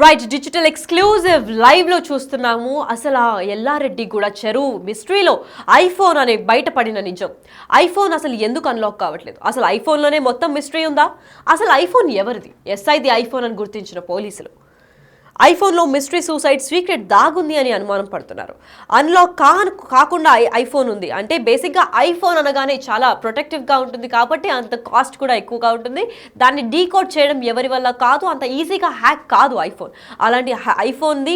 Right digital exclusive live లో చూస్తున్నాము. అసలు ఆ ఎల్లారెడ్డి కూడా చెరువు మిస్టరీలో ఐఫోన్ అనే బయటపడిన నిజం. ఐఫోన్ అసలు ఎందుకు అన్లాక్ కావట్లేదు? అసలు ఐఫోన్లోనే మొత్తం మిస్టరీ ఉందా? అసలు ఐఫోన్ ఎవరిది? ఎస్ఐది ఐఫోన్ అని గుర్తించిన పోలీసులు ఐఫోన్లో మిస్టరీ సూసైడ్ సీక్రెట్ దాగుంది అని అనుమానం పడుతున్నారు. అన్లాక్ కాకుండా ఐఫోన్ ఉంది అంటే బేసిక్గా ఐఫోన్ అనగానే చాలా ప్రొటెక్టివ్గా ఉంటుంది కాబట్టి అంత కాస్ట్ కూడా ఎక్కువగా ఉంటుంది. దాన్ని డీకోడ్ చేయడం ఎవరి వల్ల కాదు, అంత ఈజీగా హ్యాక్ కాదు ఐఫోన్. అలాంటి ఐఫోన్ది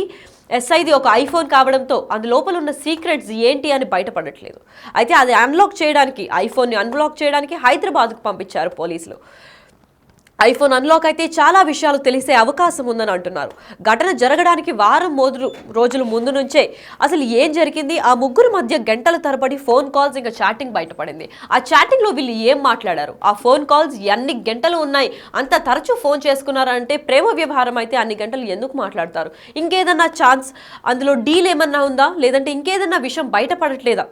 ఎస్ఐది ఒక ఐఫోన్ కావడంతో అందు లోపల ఉన్న సీక్రెట్స్ ఏంటి అని బయటపడట్లేదు. అయితే అది అన్లాక్ చేయడానికి, ఐఫోన్ని అన్లాక్ చేయడానికి హైదరాబాద్కు పంపించారు పోలీసులు. ఐఫోన్ అన్లాక్ అయితే చాలా విషయాలు తెలిసే అవకాశం ఉందని అంటున్నారు. ఘటన జరగడానికి వారం రోజుల ముందు నుంచే అసలు ఏం జరిగింది, ఆ ముగ్గురు మధ్య గంటల తరబడి ఫోన్ కాల్స్ ఇంకా చాటింగ్ బయటపడింది. ఆ చాటింగ్లో వీళ్ళు ఏం మాట్లాడారు, ఆ ఫోన్ కాల్స్ ఎన్ని గంటలు ఉన్నాయి, అంత తరచూ ఫోన్ చేసుకున్నారంటే ప్రేమ వ్యవహారం అయితే అన్ని గంటలు ఎందుకు మాట్లాడతారు? ఇంకేదన్నా ఛాన్స్ అందులో డీల్ ఏమన్నా ఉందా, లేదంటే ఇంకేదన్నా విషయం బయటపడట్లేదా?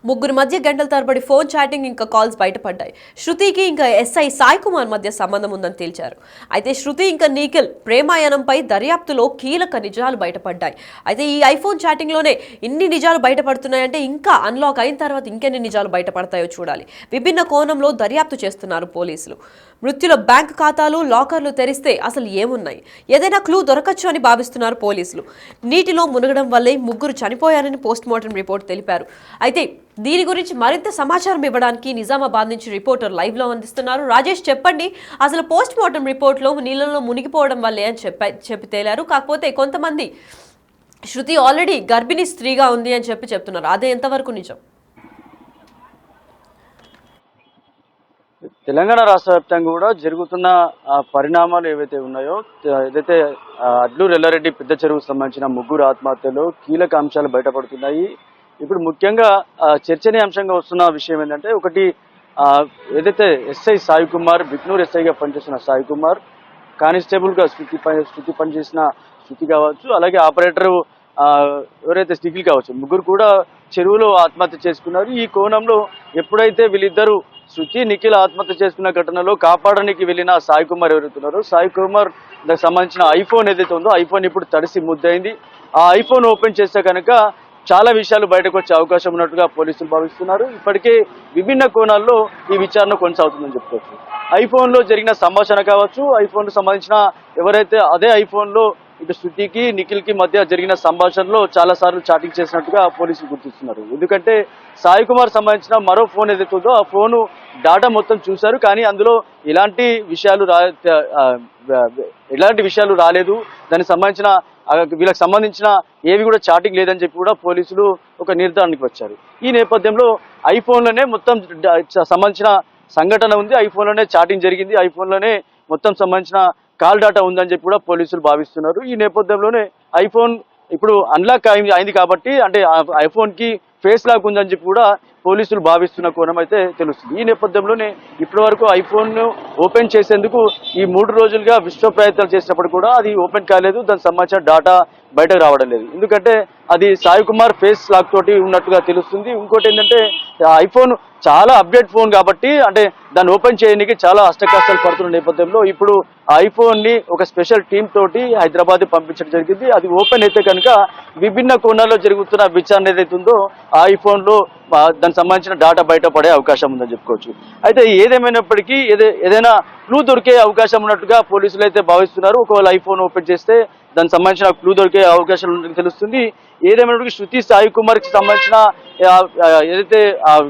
ముగ్గురు మధ్య గంటల తరబడి ఫోన్ చాటింగ్ ఇంకా కాల్స్ బయటపడ్డాయి. శృతికి ఇంకా ఎస్ఐ సాయి కుమార్ మధ్య సంబంధం ఉందని తేల్చారు. అయితే శృతి ఇంకా నిఖిల్ ప్రేమాయణంపై దర్యాప్తులో కీలక నిజాలు బయటపడ్డాయి. అయితే ఈ ఐఫోన్ చాటింగ్లోనే ఇన్ని నిజాలు బయటపడుతున్నాయంటే ఇంకా అన్లాక్ అయిన తర్వాత ఇంకెన్ని నిజాలు బయటపడతాయో చూడాలి. విభిన్న కోణంలో దర్యాప్తు చేస్తున్నారు పోలీసులు. మృత్యుల బ్యాంక్ ఖాతాలు, లాకర్లు తెరిస్తే అసలు ఏమున్నాయి, ఏదైనా క్లూ దొరకచ్చు అని భావిస్తున్నారు పోలీసులు. నీటిలో మునగడం వల్లే ముగ్గురు చనిపోయారని పోస్ట్మార్టం రిపోర్ట్ తెలిపారు. అయితే దీని గురించి మరింత సమాచారం ఇవ్వడానికి నిజామాబాద్ నుంచి రిపోర్టర్ లైవ్ లో అందిస్తున్నారు. రాజేష్, చెప్పండి, అసలు పోస్ట్మార్టం రిపోర్ట్లో నీళ్ళలో మునిగిపోవడం వల్లే అని చెప్పి తేలారు. కాకపోతే కొంతమంది శృతి ఆల్రెడీ గర్భిణీ స్త్రీగా ఉంది అని చెప్తున్నారు. అదే ఎంతవరకు నిజం? తెలంగాణ రాష్ట్ర వ్యాప్తంగా కూడా జరుగుతున్న పరిణామాలు ఏవైతే ఉన్నాయో, ఏదైతే అడ్లూరు ఎల్లారెడ్డి పెద్ద చెరువుకు సంబంధించిన ముగ్గురు ఆత్మహత్యలు కీలక అంశాలు బయటపడుతున్నాయి. ఇప్పుడు ముఖ్యంగా చర్చనీయాంశంగా వస్తున్న విషయం ఏంటంటే, ఒకటి ఏదైతే ఎస్ఐ సాయి కుమార్, బిక్నూర్ ఎస్ఐగా పనిచేస్తున్న సాయి కుమార్, కానిస్టేబుల్గా శృతి పనిచేసిన శృతి కావచ్చు, అలాగే ఆపరేటర్ ఎవరైతే నిఖిల్ కావచ్చు, ముగ్గురు కూడా చెరువులో ఆత్మహత్య చేసుకున్నారు. ఈ కోణంలో ఎప్పుడైతే వీళ్ళిద్దరూ శృతి నిఖిల్ ఆత్మహత్య చేసుకున్న ఘటనలో కాపాడడానికి వెళ్ళిన సాయి కుమార్ ఎవరైతున్నారో, సాయి కుమార్ దానికి సంబంధించిన ఐఫోన్ ఏదైతే ఉందో ఐఫోన్ ఇప్పుడు తడిసి ముద్దయింది. ఆ ఐఫోన్ ఓపెన్ చేస్తే కనుక చాలా విషయాలు బయటకు వచ్చే అవకాశం ఉన్నట్టుగా పోలీసులు భావిస్తున్నారు. ఇప్పటికే విభిన్న కోణాల్లో ఈ విచారణ కొనసాగుతుందని చెప్పుకోవచ్చు. ఐఫోన్లో జరిగిన సంభాషణ కావచ్చు, ఐఫోన్కు సంబంధించిన ఎవరైతే అదే ఐఫోన్లో ఇటు శృతికి నిఖిల్కి మధ్య జరిగిన సంభాషణలో చాలా సార్లు చాటింగ్ చేసినట్టుగా పోలీసులు గుర్తిస్తున్నారు. ఎందుకంటే సాయి కుమార్ సంబంధించిన మరో ఫోన్ ఏదైతే ఉందో ఆ ఫోను డాటా మొత్తం చూశారు, కానీ అందులో ఎలాంటి విషయాలు రాలేదు. దానికి సంబంధించిన వీళ్ళకి సంబంధించిన ఏవి కూడా చాటింగ్ లేదని చెప్పి కూడా పోలీసులు ఒక నిర్ధారణకు వచ్చారు. ఈ నేపథ్యంలో ఐఫోన్లోనే మొత్తం సంబంధించిన సంఘటన ఉంది, ఐఫోన్లోనే చాటింగ్ జరిగింది, ఐఫోన్లోనే మొత్తం సంబంధించిన కాల్ డాటా ఉందని చెప్పి కూడా పోలీసులు భావిస్తున్నారు. ఈ నేపథ్యంలోనే ఐఫోన్ ఇప్పుడు అన్లాక్ అయింది కాబట్టి, అంటే ఐఫోన్కి ఫేస్ లాక్ ఉందని చెప్పి కూడా పోలీసులు భావిస్తున్న కోణం అయితే తెలుస్తుంది. ఈ నేపథ్యంలోనే ఇప్పటి వరకు ఐఫోన్ను ఓపెన్ చేసేందుకు ఈ 3 రోజులుగా విశ్వ ప్రయత్నాలు చేసినప్పుడు కూడా అది ఓపెన్ కాలేదు, దానికి సంబంధించిన డాటా బయటకు రావడం లేదు. ఎందుకంటే అది సాయి కుమార్ ఫేస్ లాక్ తోటి ఉన్నట్టుగా తెలుస్తుంది. ఇంకోటి ఏంటంటే ఐఫోన్ చాలా అప్డేట్ ఫోన్ కాబట్టి, అంటే దాన్ని ఓపెన్ చేయడానికి చాలా అష్టకష్టాలు పడుతున్న నేపథ్యంలో ఇప్పుడు ఐఫోన్ని ఒక స్పెషల్ టీమ్ తోటి హైదరాబాద్ పంపించడం జరిగింది. అది ఓపెన్ అయితే కనుక విభిన్న కోణాల్లో జరుగుతున్న విచారణ ఏదైతే ఉందో ఆ ఐఫోన్లో దానికి సంబంధించిన డాటా బయటపడే అవకాశం ఉందని చెప్పుకోవచ్చు. అయితే ఏదేమైనప్పటికీ ఏదైనా క్లూ దొరికే అవకాశం ఉన్నట్టుగా పోలీసులు అయితే భావిస్తున్నారు. ఒకవేళ ఐఫోన్ ఓపెన్ చేస్తే దానికి సంబంధించిన క్లూ దొరికే అవకాశం ఉందని తెలుస్తుంది. ఏదేమైనప్పటికీ శృతి సాయి కుమార్కి సంబంధించిన ఏదైతే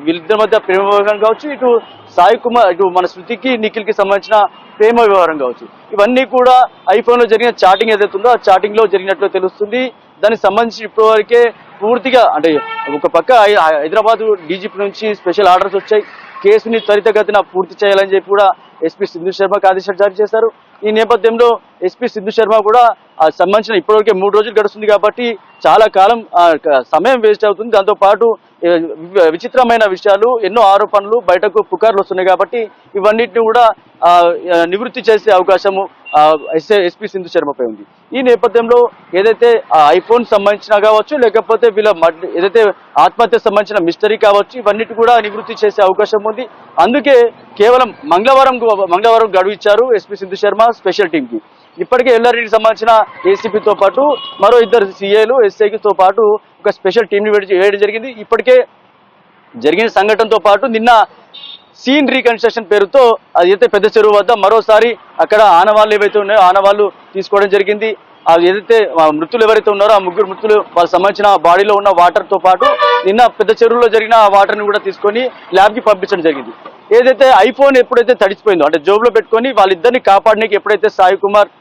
వీళ్ళిద్దరి మధ్య ప్రేమ వ్యవహారం కావచ్చు, ఇటు సాయి కుమార్ ఇటు మన శృతికి నిఖిల్కి సంబంధించిన ప్రేమ వ్యవహారం కావచ్చు, ఇవన్నీ కూడా ఐఫోన్లో జరిగిన చాటింగ్ ఏదైతే ఉందో ఆ చాటింగ్లో జరిగినట్లు తెలుస్తుంది. దానికి సంబంధించి ఇప్పటివరకే పూర్తిగా, అంటే ఒక పక్క హైదరాబాద్ డీజీపీ నుంచి స్పెషల్ ఆర్డర్స్ వచ్చాయి, కేసుని త్వరితగతిన పూర్తి చేయాలని చెప్పి కూడా ఎస్పీ సింధు శర్మకు ఆదేశాలు జారీ చేశారు. ఈ నేపథ్యంలో ఎస్పీ సింధు శర్మ కూడా సంబంధించిన ఇప్పటివరకే 3 రోజులు గడుస్తుంది కాబట్టి చాలా కాలం సమయం వేస్ట్ అవుతుంది. దాంతోపాటు విచిత్రమైన విషయాలు, ఎన్నో ఆరోపణలు, బయటకు పుకార్లు వస్తున్నాయి కాబట్టి ఇవన్నిటిని కూడా నివృత్తి చేసే అవకాశము ఎస్పీ సింధు శర్మపై ఉంది. ఈ నేపథ్యంలో ఏదైతే ఐఫోన్ సంబంధించిన కావచ్చు, లేకపోతే వీళ్ళ ఏదైతే ఆత్మహత్య సంబంధించిన మిస్టరీ కావచ్చు, ఇవన్నిటి కూడా నివృత్తి చేసే అవకాశం ఉంది. అందుకే కేవలం మంగళవారం గడువు ఇచ్చారు ఎస్పీ సింధు శర్మ స్పెషల్ టీంకి. ఇప్పటికే ఎల్లారెడ్డికి సంబంధించిన ఏసీపీతో పాటు మరో ఇద్దరు సీఏలు ఎస్ఐకితో పాటు ఒక స్పెషల్ టీంని వేయడం జరిగింది. ఇప్పటికే జరిగిన సంఘటనతో పాటు నిన్న సీన్ రీకన్స్ట్రక్షన్ పేరుతో అది అయితే పెద్ద చెరువు వద్ద మరోసారి అక్కడ ఆనవాళ్ళు ఏవైతే ఉన్నాయో ఆనవాళ్ళు తీసుకోవడం జరిగింది. అది ఏదైతే మృతులు ఎవరైతే ఉన్నారో ఆ ముగ్గురు మృతులు వాళ్ళకి సంబంధించిన బాడీలో ఉన్న వాటర్తో పాటు నిన్న పెద్ద చెరువులో జరిగిన ఆ వాటర్ని కూడా తీసుకొని ల్యాబ్కి పంపించడం జరిగింది. ఏదైతే ఐఫోన్ ఎప్పుడైతే తడిచిపోయిందో అంటే జోబులో పెట్టుకొని వాళ్ళిద్దరిని కాపాడడానికి ఎప్పుడైతే సాయి కుమార్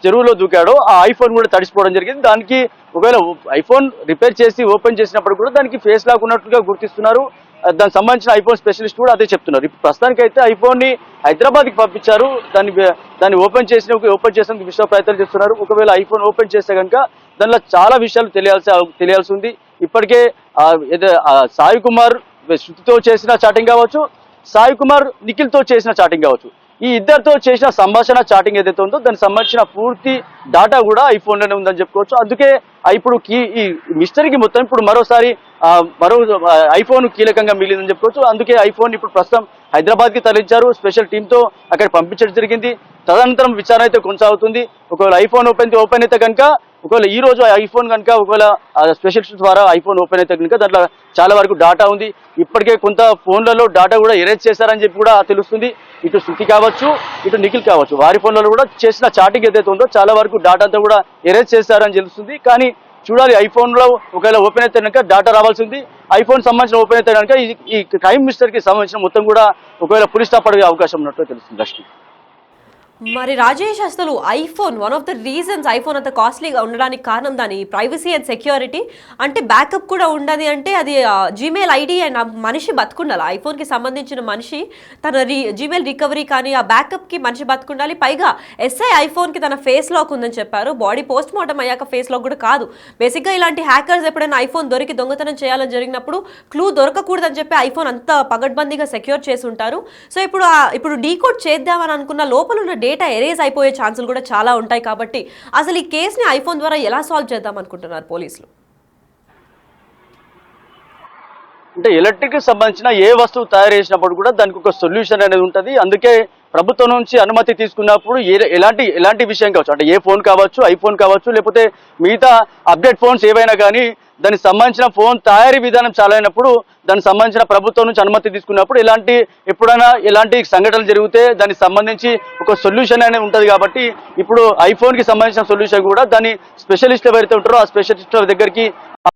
చెరువులో దూకాడో ఆ ఐఫోన్ కూడా తడిసిపోవడం జరిగింది. దానికి ఒకవేళ ఐఫోన్ రిపేర్ చేసి ఓపెన్ చేసినప్పుడు కూడా దానికి ఫేస్ లాక్ ఉన్నట్టుగా గుర్తిస్తున్నారు. దానికి సంబంధించిన ఐఫోన్ స్పెషలిస్ట్ కూడా అదే చెప్తున్నారు. ఇప్పుడు ప్రస్తుతానికి అయితే ఐఫోన్ ని హైదరాబాద్కి పంపించారు. దాన్ని ఓపెన్ చేసినందుకు విశ్వ ప్రయత్నాలు చేస్తున్నారు. ఒకవేళ ఐఫోన్ ఓపెన్ చేస్తే కనుక దానిలో చాలా విషయాలు తెలియాల్సి ఉంది. ఇప్పటికే సాయి కుమార్ శృతితో చేసిన చాటింగ్ కావచ్చు, సాయి కుమార్ నిఖిల్తో చేసిన చాటింగ్ కావచ్చు, ఈ ఇద్దరితో చేసిన సంభాషణ చాటింగ్ ఏదైతే ఉందో దానికి సంబంధించిన పూర్తి డాటా కూడా ఐఫోన్లోనే ఉందని చెప్పుకోవచ్చు. అందుకే ఇప్పుడు ఈ మిస్టరీకి మొత్తం ఇప్పుడు మరోసారి మరో ఐఫోన్ కీలకంగా మిగిలిందని చెప్పుకోవచ్చు. అందుకే ఐఫోన్ ఇప్పుడు ప్రస్తుతం హైదరాబాద్కి తరలించారు. స్పెషల్ టీంతో అక్కడ పంపించడం జరిగింది. తదనంతరం విచారణ అయితే కొనసాగుతుంది. ఒకవేళ ఐఫోన్ ఓపెన్ అయితే కనుక ఒకవేళ ఈ రోజు ఐఫోన్ కనుక ఒకవేళ స్పెషలిస్ట్ ద్వారా ఐఫోన్ ఓపెన్ అయితే కనుక దాంట్లో చాలా వరకు డాటా ఉంది. ఇప్పటికే కొంత ఫోన్లలో డాటా కూడా ఎరేజ్ చేశారని చెప్పి కూడా తెలుస్తుంది. ఇటు శృతి కావచ్చు, ఇటు నిఖిల్ కావచ్చు, వారి ఫోన్లలో కూడా చేసిన చాటింగ్ ఏదైతే ఉందో చాలా వరకు డాటా అంతా కూడా ఎరేజ్ చేశారని తెలుస్తుంది. కానీ చూడాలి, ఐఫోన్లో ఒకవేళ ఓపెన్ అయితే కనుక డాటా రావాల్సి ఉంది. ఐఫోన్ సంబంధించిన ఓపెన్ అయితే కనుక ఈ క్రైమ్ మిస్టర్కి సంబంధించిన మొత్తం కూడా ఒకవేళ పులి స్టాప్ అడిగే అవకాశం ఉన్నట్టు తెలుస్తుంది. లక్ష్మి, మరి రాజేష్, అసలు iPhone one of the reasons iPhone అంత కాస్ట్లీగా ఉండడానికి కారణం దాని ప్రైవసీ అండ్ సెక్యూరిటీ. అంటే బ్యాకప్ కూడా ఉండదు. అంటే అది జీమెయిల్ ఐడి అండ్ మనిషి బతుకుండాలి. ఐఫోన్కి సంబంధించిన మనిషి తన జీమెయిల్ రికవరీ కానీ ఆ బ్యాకప్కి మనిషి బతుకుండాలి. పైగా ఎస్ఐ ఐఫోన్కి తన ఫేస్ లాక్ ఉందని చెప్పారు. బాడీ పోస్ట్ మార్టం అయ్యాక ఫేస్ లాక్ కూడా కాదు. బేసిక్గా ఇలాంటి హ్యాకర్స్ ఎప్పుడైనా ఐఫోన్ దొరికి దొంగతనం చేయాలని జరిగినప్పుడు క్లూ దొరకకూడదని చెప్పి ఐఫోన్ అంత పగడ్బందీగా సెక్యూర్ చేసి ఉంటారు. సో ఇప్పుడు డీకోడ్ చేద్దామని అనుకున్న లోపల ఉన్న డేటా ఎరేజ్ అయిపోయే ఛాన్సులు కూడా చాలా ఉంటాయి. కాబట్టి అసలు ఈ కేసుని ఐఫోన్ ద్వారా ఎలా సాల్వ్ చేద్దాం అనుకుంటున్నారు పోలీసులు? అంటే ఎలక్ట్రిక్ సంబంధించిన ఏ వస్తువు తయారు చేసినప్పుడు కూడా దానికి ఒక సొల్యూషన్ అనేది ఉంటుంది. అందుకే ప్రభుత్వం నుంచి అనుమతి తీసుకున్నప్పుడు ఎలాంటి విషయం కావచ్చు, అంటే ఏ ఫోన్ కావచ్చు, ఐఫోన్ కావచ్చు, లేకపోతే మిగతా అప్డేట్ ఫోన్స్ ఏవైనా కానీ దానికి సంబంధించిన ఫోన్ తయారీ విధానం చాలా అయినప్పుడు దానికి సంబంధించిన ప్రభుత్వం నుంచి అనుమతి తీసుకున్నప్పుడు ఎప్పుడైనా ఎలాంటి సంఘటనలు జరిగితే దానికి సంబంధించి ఒక సొల్యూషన్ అనేది ఉంటుంది. కాబట్టి ఇప్పుడు ఐఫోన్కి సంబంధించిన సొల్యూషన్ కూడా దాని స్పెషలిస్ట్ ఎవరైతే ఉంటారో ఆ స్పెషలిస్ట్ దగ్గరికి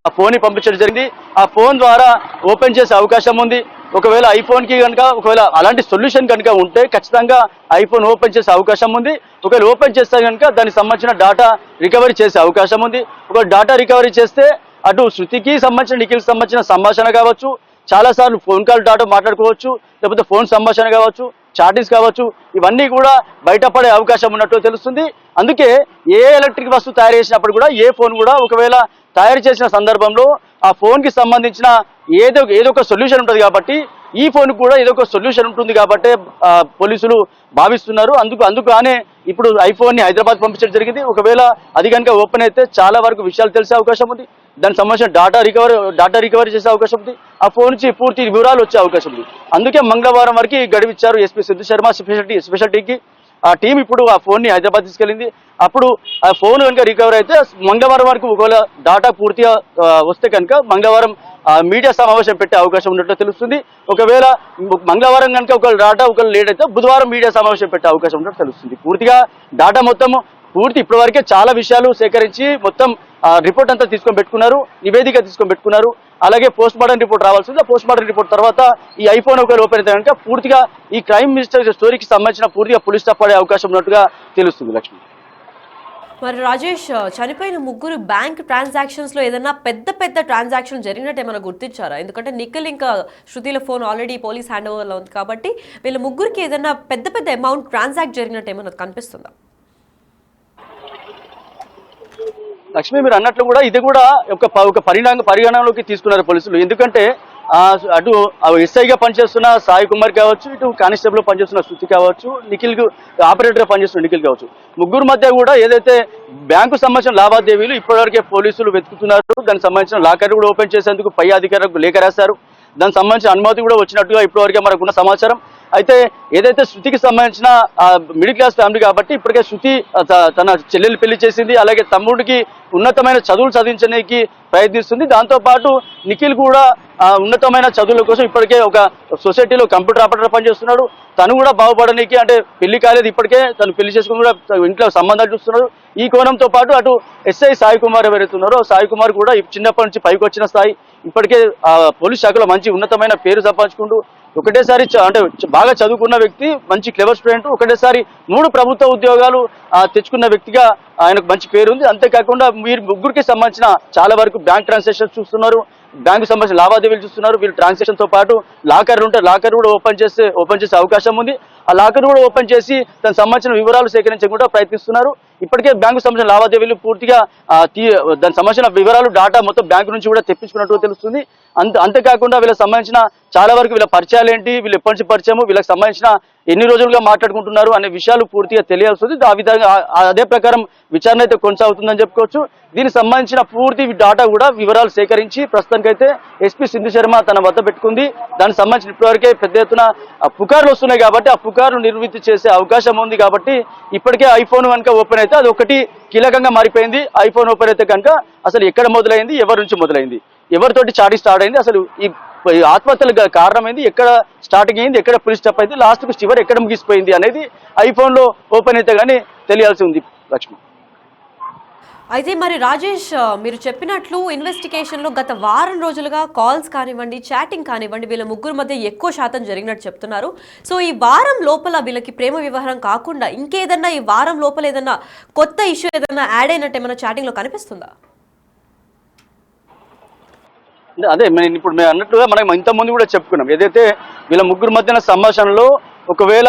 ఆ ఫోన్ ని పంపించడం జరిగింది. ఆ ఫోన్ ద్వారా ఓపెన్ చేసే అవకాశం ఉంది. ఒకవేళ ఐఫోన్కి కనుక ఒకవేళ అలాంటి సొల్యూషన్ కనుక ఉంటే ఖచ్చితంగా ఐఫోన్ ఓపెన్ చేసే అవకాశం ఉంది. ఒకవేళ ఓపెన్ చేస్తే కనుక దానికి సంబంధించిన డాటా రికవరీ చేసే అవకాశం ఉంది. ఒకవేళ డాటా రికవరీ చేస్తే అటు శృతికి సంబంధించిన నిఖిల్కి సంబంధించిన సంభాషణ కావచ్చు, చాలాసార్లు ఫోన్ కాల్ డాటా మాట్లాడుకోవచ్చు, లేకపోతే ఫోన్ సంభాషణ కావచ్చు, చాటింగ్స్ కావచ్చు, ఇవన్నీ కూడా బయటపడే అవకాశం ఉన్నట్టు తెలుస్తుంది. అందుకే ఏ ఎలక్ట్రిక్ వస్తువు తయారు చేసినప్పుడు కూడా ఏ ఫోన్ కూడా ఒకవేళ తయారు చేసిన సందర్భంలో ఆ ఫోన్కి సంబంధించిన ఏదో ఒక సొల్యూషన్ ఉంటుంది. కాబట్టి ఈ ఫోన్ కూడా ఏదో ఒక సొల్యూషన్ ఉంటుంది కాబట్టి పోలీసులు భావిస్తున్నారు. అందుకనే ఇప్పుడు ఐఫోన్ని హైదరాబాద్ పంపించడం జరిగింది. ఒకవేళ అది కనుక ఓపెన్ అయితే చాలా వరకు విషయాలు తెలిసే అవకాశం ఉంది. దానికి సంబంధించిన డాటా రికవరీ చేసే అవకాశం ఉంది. ఆ ఫోన్ నుంచి పూర్తి వివరాలు వచ్చే అవకాశం ఉంది. అందుకే మంగళవారం వరకు గడువిచ్చారు ఎస్పీ సిద్ధు శర్మ స్పెషల్ టీంకి. ఆ టీం ఇప్పుడు ఆ ఫోన్ ని హైదరాబాద్ తీసుకెళ్ళింది. అప్పుడు ఆ ఫోన్ కనుక రికవర్ అయితే మంగళవారం వరకు ఒకవేళ డాటా పూర్తిగా వస్తే కనుక మంగళవారం మీడియా సమావేశం పెట్టే అవకాశం ఉన్నట్లు తెలుస్తుంది. ఒకవేళ మంగళవారం కనుక ఒకవేళ డాటా ఒకవేళ లేట్ అయితే బుధవారం మీడియా సమావేశం పెట్టే అవకాశం ఉన్నట్టు తెలుస్తుంది. పూర్తిగా డాటా మొత్తం ఇప్పటివరకే చాలా విషయాలు సేకరించి మొత్తం రిపోర్ట్ అంతా తీసుకొని పెట్టుకున్నారు, నివేదిక తీసుకొని పెట్టుకున్నారు. అలాగే పోస్ట్ మార్టం రిపోర్ట్ రావాల్సింది. పోస్ట్ మార్టం రిపోర్ట్ తర్వాత ఈ ఐఫోన్ ఒకవేళ ఓపెన్ అయితే కనుక పూర్తిగా ఈ క్రైమ్ మిస్టర్ స్టోరీకి సంబంధించిన పూర్తిగా పులి స్టాప్ పడే అవకాశం ఉన్నట్టుగా తెలుస్తుంది. లక్ష్మి, మరి రాజేష్, చనిపోయిన ముగ్గురు బ్యాంక్ ట్రాన్సాక్షన్స్ లో ఏదైనా పెద్ద ట్రాన్సాక్షన్ జరిగినట్టు ఏమైనా గుర్తించారా? ఎందుకంటే నిఖిల్ ఇంకా శృతిల ఫోన్ ఆల్రెడీ పోలీస్ హ్యాండ్ ఓవర్లో ఉంది కాబట్టి వీళ్ళ ముగ్గురికి ఏదైనా పెద్ద అమౌంట్ ట్రాన్సాక్ట్ జరిగినట్టు ఏమైనా కనిపిస్తుందా? లక్ష్మి, మీరు అన్నట్లు కూడా ఇది కూడా ఒక పరిగణనలోకి తీసుకున్నారు పోలీసులు. ఎందుకంటే అటు ఎస్ఐగా పనిచేస్తున్న సాయి కుమార్ కావచ్చు, ఇటు కానిస్టేబుల్ పనిచేస్తున్న శృతి కావచ్చు, నిఖిల్ ఆపరేటర్ పనిచేస్తున్న నిఖిల్ కావచ్చు, ముగ్గురు మధ్య కూడా ఏదైతే బ్యాంకు సంబంధించిన లావాదేవీలు ఇప్పటివరకే పోలీసులు వెతుకుతున్నారు. దానికి సంబంధించిన లాకర్ కూడా ఓపెన్ చేసేందుకు పై అధికారులకు లేఖ రాశారు. దానికి సంబంధించిన అనుమతి కూడా వచ్చినట్టుగా ఇప్పటివరకే మనకున్న సమాచారం. అయితే ఏదైతే శృతికి సంబంధించిన మిడిల్ క్లాస్ ఫ్యామిలీ కాబట్టి ఇప్పటికే శృతి తన చెల్లెలు పెళ్లి చేసింది, అలాగే తమ్ముడికి ఉన్నతమైన చదువులు చదివించడానికి ప్రయత్నిస్తుంది. దాంతోపాటు నిఖిల్ కూడా ఉన్నతమైన చదువుల కోసం ఇప్పటికే ఒక సొసైటీలో కంప్యూటర్ ఆపరేటర్ పనిచేస్తున్నాడు. తను కూడా బాగుపడడానికి, అంటే పెళ్లి కాలేదు ఇప్పటికే, తను పెళ్లి చేసుకుని కూడా ఇంట్లో సంబంధాలు చూస్తున్నాడు. ఈ కోణంతో పాటు అటు ఎస్ఐ సాయి కుమార్ ఎవరైతే ఉన్నారో సాయి కుమార్ కూడా చిన్నప్పటి నుంచి పైకి వచ్చిన స్థాయి, ఇప్పటికే పోలీస్ శాఖలో మంచి ఉన్నతమైన పేరు సంపాదించుకుంటూ ఒకటేసారి అంటే బాగా చదువుకున్న వ్యక్తి, మంచి క్లెవర్ స్టూడెంట్, ఒకటేసారి 3 ప్రభుత్వ ఉద్యోగాలు తెచ్చుకున్న వ్యక్తిగా ఆయనకు మంచి పేరు ఉంది. అంతేకాకుండా వీరు ముగ్గురికి సంబంధించిన చాలా వరకు బ్యాంక్ ట్రాన్సాక్షన్స్ చూస్తున్నారు, బ్యాంకు సంబంధించిన లావాదేవీలు చూస్తున్నారు. వీళ్ళు ట్రాన్సాక్షన్ తో పాటు లాకర్లు ఉంటే లాకర్ కూడా ఓపెన్ చేసే అవకాశం ఉంది. ఆ లాకర్ కూడా ఓపెన్ చేసి దానికి సంబంధించిన వివరాలు సేకరించకుండా ప్రయత్నిస్తున్నారు. ఇప్పటికే బ్యాంకు సంబంధించిన లావాదేవీలు పూర్తిగా దానికి సంబంధించిన వివరాలు డాటా మొత్తం బ్యాంకు నుంచి కూడా తెప్పించుకున్నట్టు తెలుస్తుంది. అంతేకాకుండా వీళ్ళకి సంబంధించిన చాలా వరకు వీళ్ళ పరిచయాలు ఏంటి, వీళ్ళు ఎప్పటి నుంచి పరిచయము, వీళ్ళకి సంబంధించిన ఎన్ని రోజులుగా మాట్లాడుకుంటున్నారు అనే విషయాలు పూర్తిగా తెలియాల్సి ఆ విధంగా అదే ప్రకారం విచారణ అయితే కొనసాగుతుందని చెప్పుకోవచ్చు. దీనికి సంబంధించిన పూర్తి డాటా కూడా వివరాలు సేకరించి ప్రస్తుతానికైతే ఎస్పీ సింధు శర్మ తన వద్ద పెట్టుకుంది. దానికి సంబంధించిన ఇప్పటివరకే పెద్ద ఎత్తున పుకార్లు వస్తున్నాయి కాబట్టి ఆ పుకార్లు నిర్వృత్తి చేసే అవకాశం ఉంది. కాబట్టి ఇప్పటికే ఐఫోన్ కనుక ఓపెన్ అయితే అది ఒకటి కీలకంగా మారిపోయింది. ఐఫోన్ ఓపెన్ అయితే కనుక అసలు ఎక్కడ మొదలైంది, ఎవరి నుంచి మొదలైంది, ఎవరితోటి చాటింగ్ స్టార్ట్ అయింది, అసలు ఈ ఆత్మహత్యలకు కారణమైంది ఎక్కడ స్టార్టింగ్ అయింది, ఎక్కడ ఫుల్ స్టాప్ అయింది, లాస్ట్కు చివరి ఎక్కడ ముగిసిపోయింది అనేది ఐఫోన్ లో ఓపెన్ అయితే కానీ తెలియాల్సి ఉంది లక్ష్మి. అయితే మరి రాజేష్, మీరు చెప్పినట్లు ఇన్వెస్టిగేషన్లో గత వారం రోజులుగా కాల్స్ కానివ్వండి, చాటింగ్ కానివ్వండి, వీళ్ళ ముగ్గురు మధ్య ఎక్కువ శాతం జరిగినట్టు చెప్తున్నారు. సో ఈ వారం లోపల వీళ్ళకి ప్రేమ వ్యవహారం కాకుండా ఇంకేదన్నా ఈ వారం లోపల ఏదన్నా కొత్త ఇష్యూ ఏదన్నా యాడ్ అయినట్టు ఏమైనా చాటింగ్లో కనిపిస్తుందా? అదే ఇప్పుడు మేము అన్నట్లుగా మనం ఇంతకుముందు కూడా చెప్పుకున్నాం, ఏదైతే వీళ్ళ ముగ్గురు మధ్యన సంభాషణలో ఒకవేళ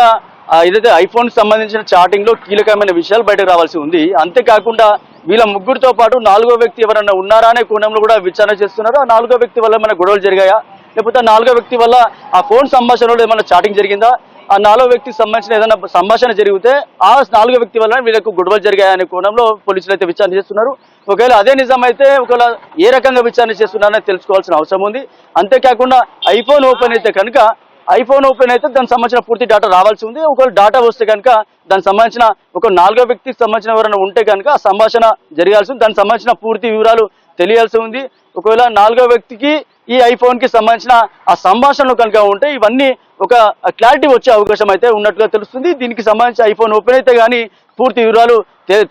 ఏదైతే ఐఫోన్ సంబంధించిన చాటింగ్ లో కీలకమైన విషయాలు బయటకు రావాల్సి ఉంది. అంతేకాకుండా వీళ్ళ ముగ్గురితో పాటు 4వ వ్యక్తి ఎవరన్నా ఉన్నారా అనే కోణంలో కూడా విచారణ చేస్తున్నారు. ఆ 4వ వ్యక్తి వల్ల ఏమైనా గొడవలు జరిగాయా, లేకపోతే 4వ వ్యక్తి వల్ల ఆ ఫోన్ సంభాషణలో ఏమైనా చాటింగ్ జరిగిందా, ఆ 4వ వ్యక్తికి సంబంధించిన ఏదైనా సంభాషణ జరిగితే ఆ 4వ వ్యక్తి వల్ల వీళ్ళకు గొడవలు జరిగాయా అనే కోణంలో పోలీసులు అయితే విచారణ చేస్తున్నారు. ఒకవేళ అదే నిజమైతే ఒకవేళ ఏ రకంగా విచారణ చేస్తున్నారని తెలుసుకోవాల్సిన అవసరం ఉంది. అంతేకాకుండా ఐఫోన్ ఓపెన్ అయితే కనుక దానికి సంబంధించిన పూర్తి డేటా రావాల్సి ఉంది. ఒకవేళ డేటా వస్తే కనుక దానికి సంబంధించిన ఒక 4వ వ్యక్తికి సంబంధించిన ఎవరైనా ఉంటే కనుక ఆ సంభాషణ జరగాల్సి ఉంది, దానికి సంబంధించిన పూర్తి వివరాలు తెలియాల్సి ఉంది. ఒకవేళ 4వ వ్యక్తికి ఈ ఐఫోన్ కి సంబంధించిన ఆ సంభాషణలు కనుక ఉంటే ఇవన్నీ ఒక క్లారిటీ వచ్చే అవకాశం అయితే ఉన్నట్టుగా తెలుస్తుంది. దీనికి సంబంధించి ఐఫోన్ ఓపెన్ అయితే కానీ పూర్తి వివరాలు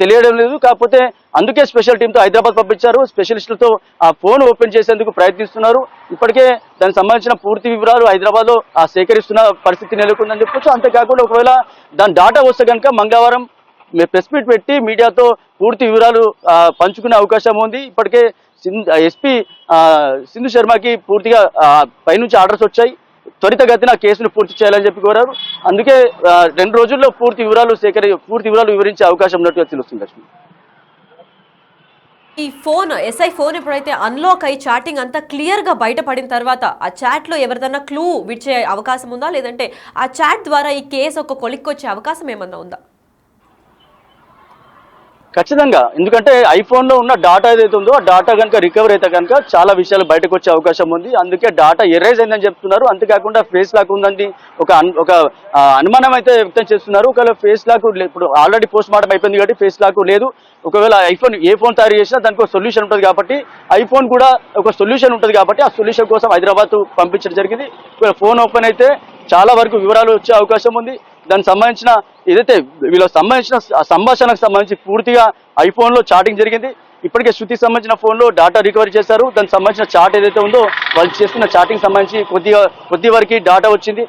తెలియడం లేదు. కాకపోతే అందుకే స్పెషల్ టీంతో హైదరాబాద్ పంపించారు. స్పెషలిస్టులతో ఆ ఫోన్ ఓపెన్ చేసేందుకు ప్రయత్నిస్తున్నారు. ఇప్పటికే దానికి సంబంధించిన పూర్తి వివరాలు హైదరాబాద్ లో సేకరిస్తున్న పరిస్థితి నెలకొందని చెప్పొచ్చు. అంతేకాకుండా ఒకవేళ దాని డాటా వస్తే కనుక మంగళవారం ప్రెస్ మీట్ పెట్టి మీడియాతో పూర్తి వివరాలు పంచుకునే అవకాశం ఉంది. ఇప్పటికే ఎస్పీ సింధు శర్మకి పూర్తిగా పైనుంచి ఆర్డర్స్ వచ్చాయి, త్వరితగతిన కేసును పూర్తి చేయాలని చెప్పి కోరారు. అందుకే 2 రోజుల్లో పూర్తి వివరాలు వివరించే అవకాశం ఉన్నట్టుగా తెలుస్తుంది లక్ష్మి. ఈ ఫోన్ ఎస్ఐ ఫోన్ ఎప్పుడైతే అన్లాక్ అయ్యి చాటింగ్ అంతా క్లియర్ గా బయటపడిన తర్వాత ఆ చాట్ లో ఎవరిదన్నా క్లూ విడిచే అవకాశం ఉందా, లేదంటే ఆ చాట్ ద్వారా ఈ కేసు ఒక కొలిక్కొచ్చే అవకాశం ఏమన్నా ఉందా? ఖచ్చితంగా, ఎందుకంటే ఐఫోన్ లో ఉన్న డాటా ఏదైతే ఉందో ఆ డాటా కనుక రికవర్ అయితే కనుక చాలా విషయాలు బయటకు వచ్చే అవకాశం ఉంది. అందుకే డాటా ఎరేజ్ అయిందని చెప్తున్నారు. అంతేకాకుండా ఫేస్ లాక్ ఉందని ఒక అనుమానం అయితే వ్యక్తం చేస్తున్నారు. ఒకవేళ ఫేస్ లాక్ ఇప్పుడు ఆల్రెడీ పోస్ట్ మార్టం అయిపోయింది కాబట్టి ఫేస్ లాక్ లేదు. ఒకవేళ ఐఫోన్ ఏ ఫోన్ తయారు చేసినా దానికి ఒక సొల్యూషన్ ఉంటుంది కాబట్టి ఐఫోన్ కూడా ఒక సొల్యూషన్ ఉంటుంది కాబట్టి ఆ సొల్యూషన్ కోసం హైదరాబాద్ పంపించడం జరిగింది. ఒకవేళ ఫోన్ ఓపెన్ అయితే చాలా వరకు వివరాలు వచ్చే అవకాశం ఉంది. దానికి సంబంధించిన ఏదైతే వీళ్ళకి సంబంధించిన సంభాషణకు సంబంధించి పూర్తిగా ఐఫోన్ లో చాటింగ్ జరిగింది. ఇప్పటికే శృతికి సంబంధించిన ఫోన్ లో డాటా రికవరీ చేశారు. దానికి సంబంధించిన చాట్ ఏదైతే ఉందో వాళ్ళు చేస్తున్న చాటింగ్ సంబంధించి కొద్ది వరకు డాటా వచ్చింది.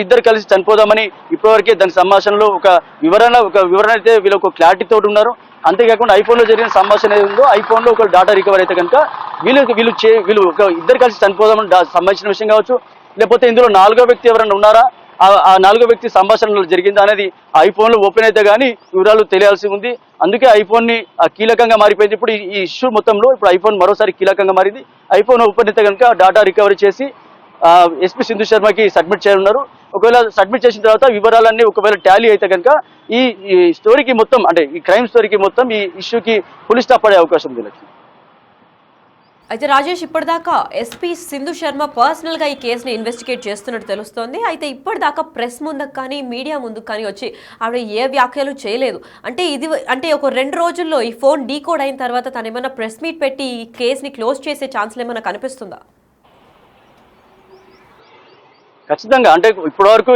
ఇద్దరు కలిసి చనిపోదామని ఇప్పటివరకే దాని సంభాషణలో ఒక వివరణ అయితే వీళ్ళు ఒక క్లారిటీ తోటి ఉన్నారు. అంతేకాకుండా ఐఫోన్ లో జరిగిన సంభాషణ ఏది ఉందో ఐఫోన్ లో ఒక డాటా రికవరీ అయితే కనుక వీళ్ళు ఇద్దరు కలిసి చనిపోదామని సంబంధించిన విషయం కావచ్చు, లేకపోతే ఇందులో 4వ వ్యక్తి ఎవరైనా ఉన్నారా, ఆ 4వ వ్యక్తి సంభాషణలు జరిగిందా అనేది ఐఫోన్ లో ఓపెన్ అయితే కానీ వివరాలు తెలియాల్సి ఉంది. అందుకే ఐఫోన్ ని కీలకంగా మారిపోయింది. ఇప్పుడు ఈ ఇష్యూ మొత్తంలో ఇప్పుడు ఐఫోన్ మరోసారి కీలకంగా మారింది. ఐఫోన్ ఓపెన్ అయితే కనుక డాటా రికవరీ చేసి ఎస్పీ సింధు శర్మకి సబ్మిట్ చేయనున్నారు. ఒకవేళ సబ్మిట్ చేసిన తర్వాత వివరాలన్నీ ఒకవేళ టాలీ అయితే కనుక ఈ స్టోరీకి మొత్తం, అంటే ఈ క్రైమ్ స్టోరీకి మొత్తం ఈ ఇష్యూకి ఫుల్ స్టాప్ పడే అవకాశం ఉంది. అయితే రాజేష్, ఇప్పటిదాకా ఎస్పీ సింధు శర్మ పర్సనల్గా ఈ కేసుని ఇన్వెస్టిగేట్ చేస్తున్నట్టు తెలుస్తోంది. అయితే ఇప్పటిదాకా ప్రెస్ ముందుకు కానీ మీడియా ముందుకు కానీ వచ్చి ఆవిడ ఏ వ్యాఖ్యలు చేయలేదు. అంటే ఒక 2 రోజుల్లో ఈ ఫోన్ డీకోడ్ అయిన తర్వాత తను ఏమైనా ప్రెస్ మీట్ పెట్టి ఈ కేసుని క్లోజ్ చేసే ఛాన్స్లు ఏమైనా కనిపిస్తుందా? ఖచ్చితంగా. అంటే ఇప్పటివరకు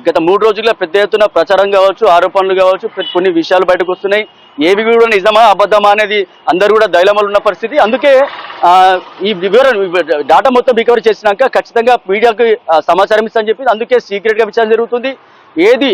గత 3 రోజుల్లో పెద్ద ఎత్తున ప్రచారం కావచ్చు, ఆరోపణలు కావచ్చు, కొన్ని విషయాలు బయటకు వస్తున్నాయి. ఏవి కూడా నిజమా అబద్ధమా అనేది అందరూ కూడా డైలమాలో ఉన్న పరిస్థితి. అందుకే ఈ డాటా మొత్తం రికవర్ చేసినాక ఖచ్చితంగా మీడియాకు సమాచారం ఇస్తానని చెప్పి అందుకే సీక్రెట్గా విచారణ జరుగుతుంది.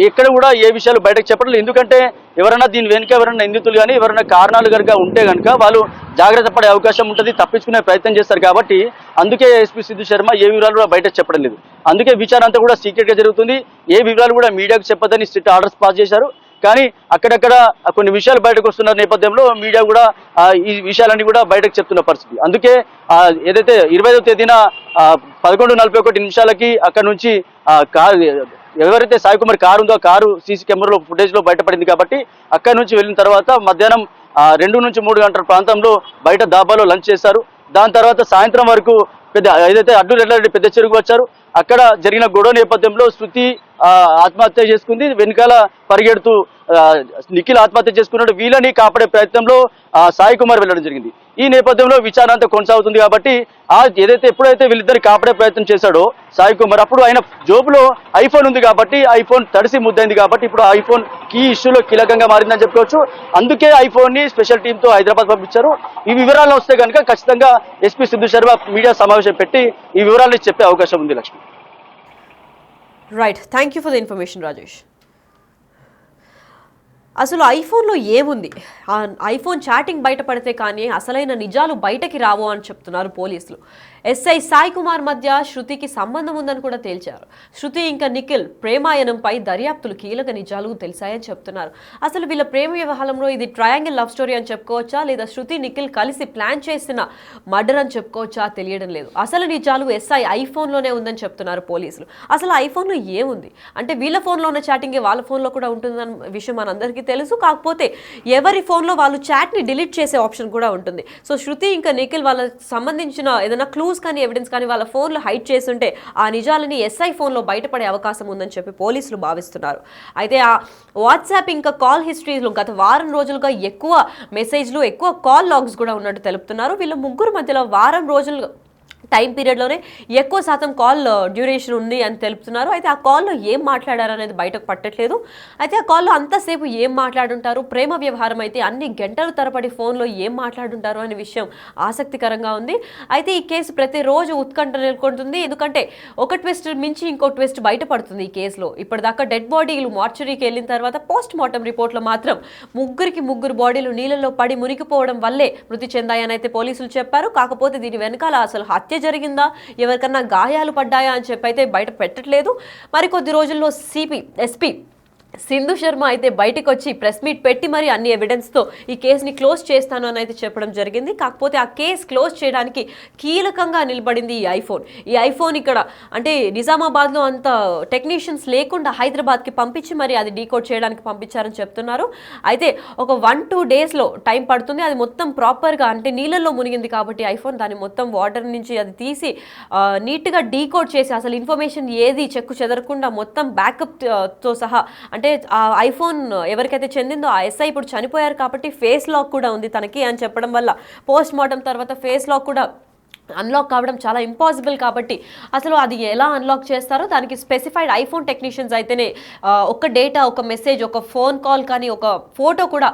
ఎక్కడ కూడా ఏ విషయాలు బయటకు చెప్పట్లేదు. ఎందుకంటే ఎవరైనా దీని వెనుక ఎవరైనా నిందితులు కానీ ఎవరైనా కారణాలు కనుక ఉంటే కనుక వాళ్ళు జాగ్రత్త పడే అవకాశం ఉంటుంది, తప్పించుకునే ప్రయత్నం చేస్తారు. కాబట్టి అందుకే ఎస్పీ సింధు శర్మ ఏ వివరాలు కూడా బయటకు చెప్పడం లేదు. అందుకే విచారణ అంతా కూడా సీక్రెట్గా జరుగుతుంది. ఏ వివరాలు కూడా మీడియాకు చెప్పదని స్ట్రిక్ట్ ఆర్డర్స్ పాస్ చేశారు. కానీ అక్కడక్కడ కొన్ని విషయాలు బయటకు వస్తున్న నేపథ్యంలో మీడియా కూడా ఈ విషయాలన్నీ కూడా బయటకు చెప్తున్న పరిస్థితి. అందుకే ఏదైతే 25వ తేదీన 11:41 అక్కడ నుంచి ఎవరైతే సాయి కుమార్ కారు ఉందో ఆ కారు సీసీ కెమెరాలో ఫుటేజ్లో బయటపడింది. కాబట్టి అక్కడి నుంచి వెళ్ళిన తర్వాత మధ్యాహ్నం 2 నుంచి 3 గంటల ప్రాంతంలో బయట దాబాలో లంచ్ చేశారు. దాని తర్వాత సాయంత్రం వరకు ఏదైతే అడ్డు రెడ్డి పెద్ద చెరువుకు వచ్చారు. అక్కడ జరిగిన గొడవ నేపథ్యంలో శృతి ఆత్మహత్య చేసుకుంది. వెనకాల పరిగెడుతూ నిఖిల్ ఆత్మహత్య చేసుకున్నాడు. వీళ్ళని కాపాడే ప్రయత్నంలో సాయి కుమార్ వెళ్ళడం జరిగింది. ఈ నేపథ్యంలో విచారణ అంతా కొనసాగుతుంది. కాబట్టి ఎప్పుడైతే వీళ్ళిద్దరు కాపాడే ప్రయత్నం చేశాడో సాయి కుమార్, అప్పుడు ఆయన జోబులో ఐఫోన్ ఉంది కాబట్టి ఐఫోన్ తడిసి ముద్దైంది. కాబట్టి ఇప్పుడు ఐఫోన్ కీ ఇష్యూలో కీలకంగా మారిందని చెప్పుకోవచ్చు. అందుకే ఐఫోన్ ని స్పెషల్ టీమ్ తో హైదరాబాద్ పంపించారు. ఈ వివరాలు వస్తే కనుక ఖచ్చితంగా ఎస్పీ సింధు శర్మ మీడియా సమావేశం పెట్టి ఈ వివరాలు చెప్పే అవకాశం ఉంది. Lakshmi. Right, thank you for the information Rajesh. అసలు ఐఫోన్లో ఏముంది? ఐఫోన్ చాటింగ్ బయటపడితే కానీ అసలైన నిజాలు బయటకి రావు అని చెప్తున్నారు పోలీసులు. ఎస్ఐ సాయి కుమార్ మధ్య శృతికి సంబంధం ఉందని కూడా తేల్చారు. శృతి ఇంకా నిఖిల్ ప్రేమాయణంపై దర్యాప్తులు కీలక నిజాలు తెలిసాయని చెప్తున్నారు. అసలు వీళ్ళ ప్రేమ వ్యవహారంలో ఇది ట్రయాంగిల్ లవ్ స్టోరీ అని చెప్పుకోవచ్చా, లేదా శృతి నిఖిల్ కలిసి ప్లాన్ చేసిన మర్డర్ అని చెప్పుకోవచ్చా తెలియడం లేదు. అసలు నిజాలు ఎస్ఐ ఐఫోన్లోనే ఉందని చెప్తున్నారు పోలీసులు. అసలు ఐఫోన్లో ఏముంది అంటే వీళ్ళ ఫోన్లో ఉన్న చాటింగే వాళ్ళ ఫోన్లో కూడా ఉంటుందన్న విషయం మనందరికీ తెలుసు. కాకపోతే ఎవరి ఫోన్లో వాళ్ళు చాట్ని డిలీట్ చేసే ఆప్షన్ కూడా ఉంటుంది. సో శృతి ఇంకా నిఖిల్ వాళ్ళకి సంబంధించిన ఏదైనా క్లూస్ కానీ ఎవిడెన్స్ కానీ వాళ్ళ ఫోన్లో హైడ్ చేస్తుంటే ఆ నిజాలని ఎస్ఐ ఫోన్లో బయటపడే అవకాశం ఉందని చెప్పి పోలీసులు భావిస్తున్నారు. అయితే ఆ వాట్సాప్ ఇంకా కాల్ హిస్టరీలో గత వారం రోజులుగా ఎక్కువ మెసేజ్లు, ఎక్కువ కాల్ లాగ్స్ కూడా ఉన్నట్టు తెలుపుతున్నారు. వీళ్ళ ముగ్గురు మధ్యలో వారం రోజులు టైం పీరియడ్లోనే ఎక్కువ శాతం కాల్ డ్యూరేషన్ ఉంది అని తెలుపుతున్నారు. అయితే ఆ కాల్లో ఏం మాట్లాడారు అనేది బయటకు పట్టట్లేదు. అయితే ఆ కాల్లో అంతసేపు ఏం మాట్లాడుంటారు, ప్రేమ వ్యవహారం అయితే అన్ని గంటల తరబడి ఫోన్లో ఏం మాట్లాడుంటారు అనే విషయం ఆసక్తికరంగా ఉంది. అయితే ఈ కేసు ప్రతిరోజు ఉత్కంఠ నెలకొంటుంది. ఎందుకంటే ఒక ట్విస్ట్ మించి ఇంకో ట్విస్ట్ బయటపడుతుంది ఈ కేసులో. ఇప్పటిదాకా డెడ్ బాడీలు మార్చరీకి వెళ్ళిన తర్వాత పోస్ట్ మార్టం రిపోర్ట్లో మాత్రం ముగ్గురు బాడీలు నీళ్ళలో పడి మునిగిపోవడం వల్లే మృతి చెందాయని అయితే పోలీసులు చెప్పారు. కాకపోతే దీని వెనకాల అసలు హత్య జరిగిందా, ఎవరికన్నా గాయాలు పడ్డాయా అని చెప్పి అయితే బయట పెట్టట్లేదు. మరికొద్ది రోజుల్లో ఎస్పీ సింధు శర్మ అయితే బయటకు వచ్చి ప్రెస్ మీట్ పెట్టి మరి అన్ని ఎవిడెన్స్తో ఈ కేసుని క్లోజ్ చేస్తాను అని అయితే చెప్పడం జరిగింది. కాకపోతే ఆ కేసు క్లోజ్ చేయడానికి కీలకంగా నిలబడింది ఈ ఐఫోన్. ఈ ఐఫోన్ ఇక్కడ అంటే నిజామాబాద్లో అంత టెక్నీషియన్స్ లేకుండా హైదరాబాద్కి పంపించి మరి అది డీకోడ్ చేయడానికి పంపించారని చెప్తున్నారు. అయితే ఒక 1-2 డేస్లో టైం పడుతుంది. అది మొత్తం ప్రాపర్గా అంటే నీళ్ళల్లో మునిగింది కాబట్టి ఐఫోన్ దాన్ని మొత్తం వాటర్ నుంచి అది తీసి నీట్గా డీకోడ్ చేసి అసలు ఇన్ఫర్మేషన్ ఏది చెక్కు చెదరకుండా మొత్తం బ్యాకప్తో సహా అంటే ఆ ఐఫోన్ ఎవరికైతే చెందిందో ఆ ఎస్ఐ ఇప్పుడు చనిపోయారు కాబట్టి ఫేస్ లాక్ కూడా ఉంది తనకి అని చెప్పడం వల్ల పోస్ట్ మార్టం తర్వాత ఫేస్ లాక్ కూడా అన్లాక్ కావడం చాలా ఇంపాసిబుల్. కాబట్టి అసలు అది ఎలా అన్లాక్ చేస్తారో దానికి స్పెసిఫైడ్ ఐఫోన్ టెక్నీషియన్స్ అయితేనే ఒక డేటా, ఒక మెసేజ్, ఒక ఫోన్ కాల్ కానీ ఒక ఫోటో కూడా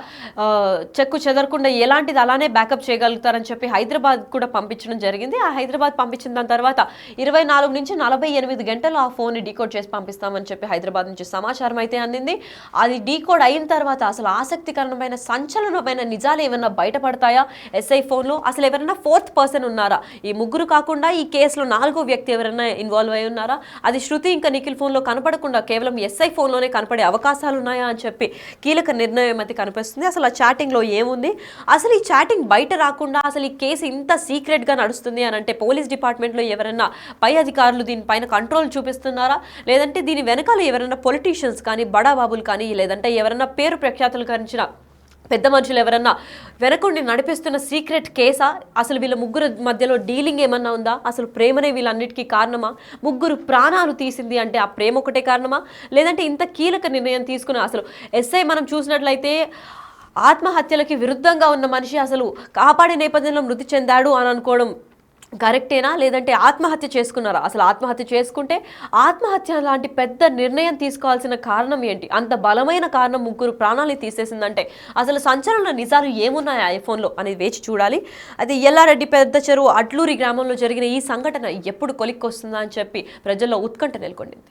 చెక్కు చెదరకుండా ఎలాంటిది అలానే బ్యాకప్ చేయగలుగుతారని చెప్పి హైదరాబాద్ కూడా పంపించడం జరిగింది. ఆ హైదరాబాద్ పంపించిన దాని తర్వాత 24 నుంచి 48 గంటలు ఆ ఫోన్ని డీకోడ్ చేసి పంపిస్తామని చెప్పి హైదరాబాద్ నుంచి సమాచారం అయితే అందింది. అది డీకోడ్ అయిన తర్వాత అసలు ఆసక్తికరమైన సంచలనమైన నిజాలు ఏమైనా బయటపడతాయా ఎస్ఐ ఫోన్లో? అసలు ఎవరైనా 4th పర్సన్ ఉన్నారా? ఈ ముగ్గురు కాకుండా ఈ కేసులో 4వ వ్యక్తి ఎవరైనా ఇన్వాల్వ్ అయి ఉన్నారా? అది శృతి ఇంకా నిఖిల్ ఫోన్లో కనపడకుండా కేవలం ఎస్ఐ ఫోన్లోనే కనపడే అవకాశాలు ఉన్నాయా అని చెప్పి కీలక నిర్ణయం అయితే కనిపిస్తుంది. అసలు ఆ చాటింగ్లో ఏముంది, అసలు ఈ చాటింగ్ బయట రాకుండా అసలు ఈ కేసు ఇంత సీక్రెట్గా నడుస్తుంది అని అంటే పోలీస్ డిపార్ట్మెంట్లో ఎవరైనా పై అధికారులు దీనిపైన కంట్రోల్ చూపిస్తున్నారా, లేదంటే దీని వెనకాల ఎవరైనా పొలిటీషియన్స్ కానీ బడాబాబులు కానీ లేదంటే ఎవరైనా పేరు ప్రఖ్యాతులు కలిగిన పెద్ద మనుషులు ఎవరన్నా వెనకుండి నడిపిస్తున్న సీక్రెట్ కేసా? అసలు వీళ్ళ ముగ్గురు మధ్యలో డీలింగ్ ఏమన్నా ఉందా? అసలు ప్రేమనే వీళ్ళన్నిటికీ కారణమా? ముగ్గురు ప్రాణాలు తీసింది అంటే ఆ ప్రేమ ఒకటే కారణమా? లేదంటే ఇంత కీలక నిర్ణయం తీసుకున్న అసలు ఎస్ఐ మనం చూసినట్లయితే ఆత్మహత్యలకి విరుద్ధంగా ఉన్న మనిషి అసలు కాపాడే నేపథ్యంలో మృతి చెందాడు అని అనుకోవడం కరెక్టేనా? లేదంటే ఆత్మహత్య చేసుకున్నారా? అసలు ఆత్మహత్య చేసుకుంటే ఆత్మహత్య లాంటి పెద్ద నిర్ణయం తీసుకోవాల్సిన కారణం ఏంటి? అంత బలమైన కారణం ముగ్గురు ప్రాణాలు తీసేసిందంటే అసలు సంచలన నిజాలు ఏమున్నాయి ఐఫోన్లో అనేది వేచి చూడాలి. అది ఎల్లారెడ్డి పెద్ద చెరువు అడ్లూరి గ్రామంలో జరిగిన ఈ సంఘటన ఎప్పుడు కొలిక్కొస్తుందా అని చెప్పి ప్రజల్లో ఉత్కంఠ నెలకొండింది.